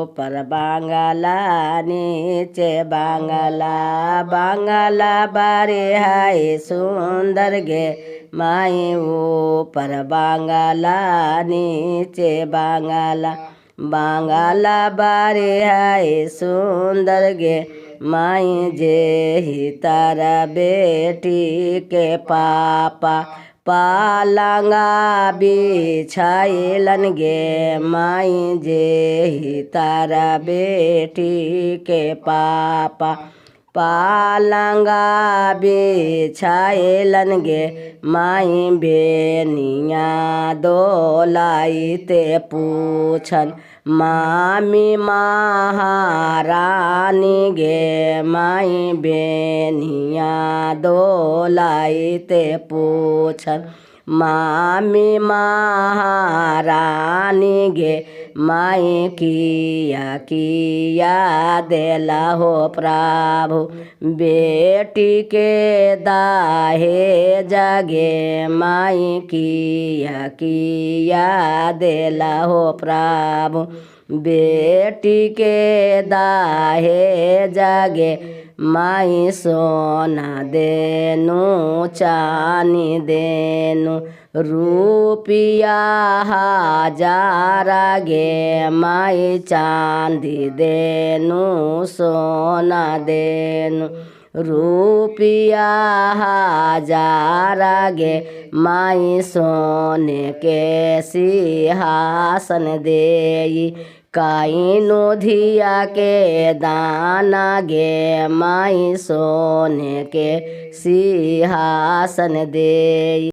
ऊपर बांगला नीचे बांगला बांगला बारे हाय सुंदर गे माई ऊपर बांगला नीचे बांगला बांगला बारे हाय सुंदर गे माई जे ही तारा बेटी के पापा पालंगा बिछाइलन गे माई जे ही तारा बेटी के पापा पालंगा बिछाइलन गे माई बेनिया दोलाई ते पूछन मामी महारानी गे माई बेनिया दोलाई ते पूछन मामी महारानी गे माई किया देला हो प्रभु बेटी के दाहे जगे माई किया देला हो प्रभु बेटी के दाहे जगे माई सोना देनु चानी देनु रुपिया हजार गे माई चांदी देनु सोना देनु रुपिया हजार गे माई सोने के सिंहासन देई काइनो धिया के दाना गे माई सोने के सिंहासन देई।